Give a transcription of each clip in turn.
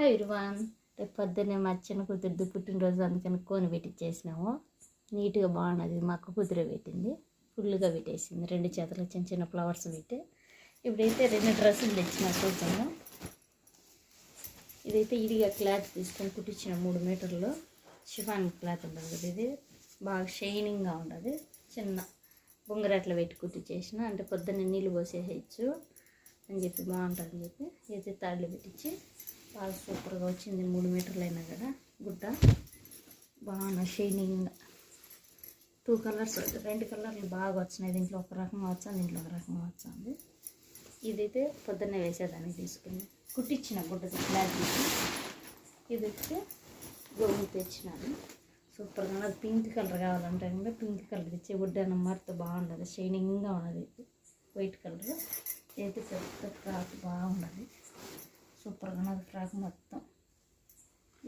Hi everyone. రేపు పొద్దున్నే మా చిన్న కూతురు పుట్టినరోజు అందుకని కోని పెట్టించేసినాము. నీట్గా బాగున్నది. మా అక్క కూతురే పెట్టింది. ఫుల్గా పెట్టేసింది. 2 చేతులు చిన్న చిన్న ఫ్లవర్స్ పెట్టి. ఇప్పుడైతే 2 డ్రెస్సులు తెచ్చిన చూద్దాము. ఇదైతే ఇడిగా క్లాత్ తీసుకొని కుట్టించిన 3 మీటర్లు షిఫాన్ క్లాత్ ఉంటుంది కదా. ఇది బాగా షైనింగ్గా ఉండదు. చిన్న బొంగరాట్లో పెట్టి కుట్టించేసిన, అంటే పొద్దున్నే నీళ్ళు పోసేయచ్చు అని చెప్పి బాగుంటుందని చెప్పి అయితే తాళ్ళు పెట్టించి బాగా సూపర్గా వచ్చింది. 3 మీటర్లు అయినా కదా గుడ్డ బాగా షైనింగ్. 2 కలర్స్ 2 కలర్లు బాగా వచ్చినాయి. దీంట్లో ఒక రకంగా వచ్చింది, దీంట్లో ఒక రకంగా వచ్చింది. ఇదైతే పొద్దున్నే వేసేదాన్ని తీసుకుని కుట్టించిన గుడ్డ బ్లాక్ తీసి. ఇది వచ్చి గోధుమ తెచ్చినాను. సూపర్గా ఉన్నది. పింక్ కలర్ కావాలంటే కూడా పింక్ కలర్ తెచ్చి గుడ్డ మరితో బాగుండదు. షైనింగ్గా ఉన్నది. వైట్ కలర్ అయితే పెద్ద ఫ్రాక్ బాగుండదు. సూపర్గా ఉన్నది ఫ్రాక్ మొత్తం.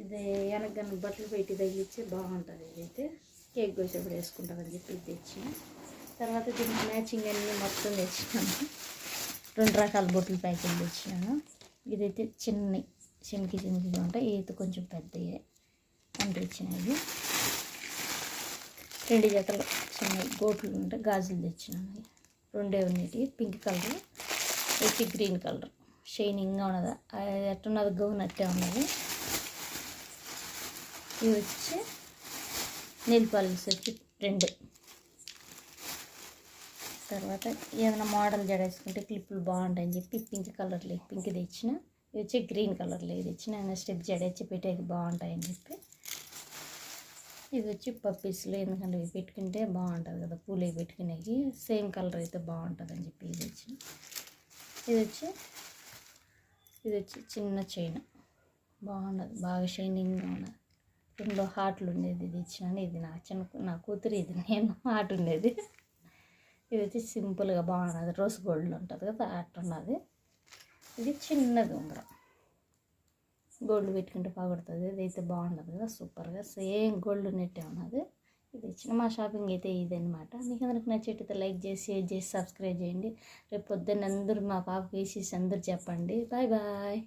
ఇది వెనకగానే బట్టలు పెట్టి తగిలిచ్చి బాగుంటుంది. ఇదైతే కేక్ కోసేప్పుడు వేసుకుంటామని చెప్పి ఇది తెచ్చిన. తర్వాత దీనికి మ్యాచింగ్ అన్నీ మొత్తం తెచ్చినాను. 2 రకాల బొట్లు ప్యాకింగ్ తెచ్చినాను. ఇదైతే చిన్నకి ఉంటాయి. ఇదైతే కొంచెం పెద్దవి అని తెచ్చినవి. 2 జతలు చిన్న గోట్లు ఉంటాయి, గాజులు తెచ్చినాను. 2 ఉన్నవి. పింక్ కలర్ అయితే గ్రీన్ కలర్ షైనింగ్గా ఉన్నది. ఎట్టున్నది గౌన్ అట్టే ఉన్నది. ఇవి వచ్చి నెయిల్ పాలిష్ వచ్చి 2. తర్వాత ఏదైనా మోడల్ జడేసుకుంటే క్లిప్పులు బాగుంటాయని చెప్పి పింక్ కలర్లో పింక్ తెచ్చిన. ఇవి వచ్చి గ్రీన్ కలర్లో తెచ్చిన. స్టెప్ జడేసి పెట్టేది బాగుంటాయని చెప్పి. ఇది వచ్చి పప్పీస్లో, ఎందుకంటే ఇవి పెట్టుకుంటే బాగుంటుంది కదా, పూలు పెట్టుకునేవి సేమ్ కలర్ అయితే బాగుంటుంది అని చెప్పి ఇది వచ్చిన. ఇది వచ్చి చిన్న చైన్ బాగున్నది, బాగా షైనింగ్గా ఉన్నది. దీనిలో హార్ట్లు ఉండేది ఇది ఇచ్చినాను. ఇది నా కూతురు, ఇది నేను హార్ట్ ఉండేది. ఇది వచ్చి సింపుల్గా బాగున్నది. రోజ్ గోల్డ్ ఉంటుంది కదా అట్టున్నది. ఇది చిన్నది ఉంగరం, గోల్డ్ పెట్టుకుంటే బాగుపడుతుంది. ఇది అయితే బాగుండదు కదా, సూపర్గా సేమ్ గోల్డ్ నెట్టే ఉన్నది. ఇది ఇచ్చిన మా షాపింగ్ అయితే ఇదనమాట. మీకు అందరికి నచ్చేటైతే లైక్ చేసి, షేర్ చేసి, సబ్స్క్రైబ్ చేయండి. రేపు పొద్దున్న అందరూ మా పాపకి వేసేసి అందరూ చెప్పండి. Bye bye.